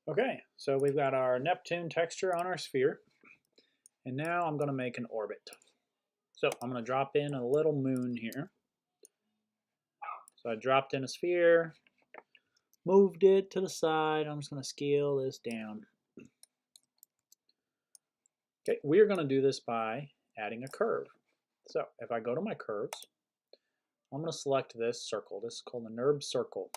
Okay, so we've got our Neptune texture on our sphere, and now I'm going to make an orbit. So I'm going to drop in a little moon here. So I dropped in a sphere, moved it to the side. I'm just going to scale this down. Okay, we're going to do this by adding a curve. So if I go to my curves, I'm going to select this circle. This is called the NURB circle.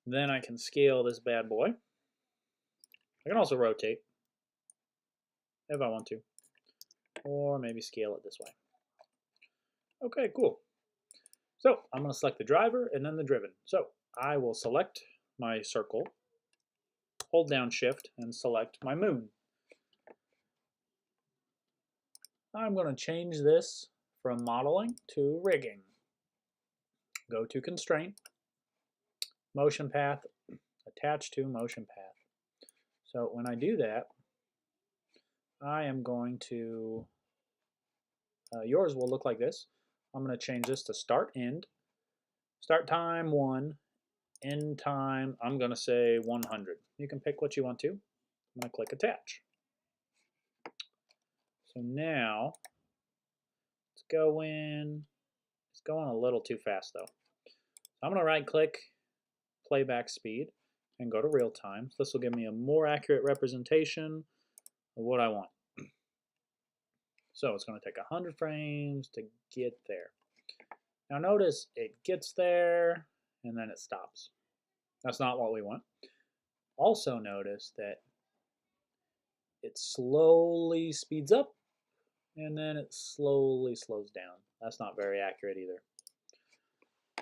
Then I can scale this bad boy. I can also rotate if I want to, or maybe scale it this way. Okay, cool. So I'm going to select the driver and then the driven. So I will select my circle, hold down Shift, and select my moon. I'm going to change this from modeling to rigging. Go to Constraint, Motion Path, Attach to Motion Path. So when I do that, I am going to, yours will look like this. I'm going to change this to start, end. Start time 1, end time, I'm going to say 100. You can pick what you want to. I'm going to click attach. So now, let's go in. It's going a little too fast though. I'm going to right click playback speed and go to real time. So this will give me a more accurate representation of what I want. So it's going to take 100 frames to get there. Now notice it gets there and then it stops. That's not what we want. Also notice that it slowly speeds up and then it slowly slows down. That's not very accurate either.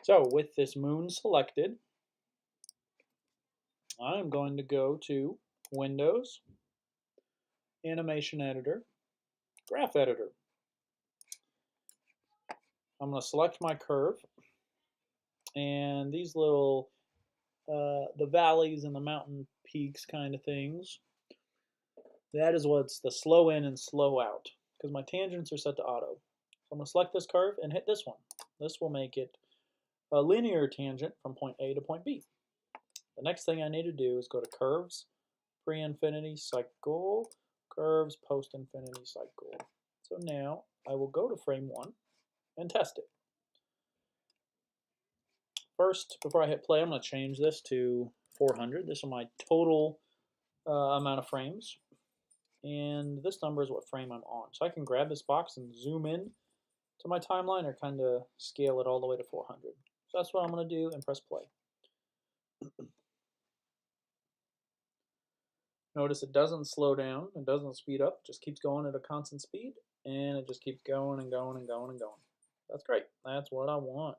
So with this moon selected, I'm going to go to Windows, Animation Editor, Graph Editor. I'm going to select my curve, and these little, the valleys and the mountain peaks kind of things, that is what's the slow in and slow out, because my tangents are set to auto. So I'm going to select this curve and hit this one. This will make it a linear tangent from point A to point B. The next thing I need to do is go to Curves, Pre-Infinity Cycle, Curves, Post-Infinity Cycle. So now I will go to frame 1 and test it. First, before I hit play, I'm going to change this to 400. This is my total amount of frames. And this number is what frame I'm on. So I can grab this box and zoom in to my timeline or kind of scale it all the way to 400. So that's what I'm going to do and press play. Notice it doesn't slow down, it doesn't speed up, it just keeps going at a constant speed, and it just keeps going and going and going and going. That's great. That's what I want.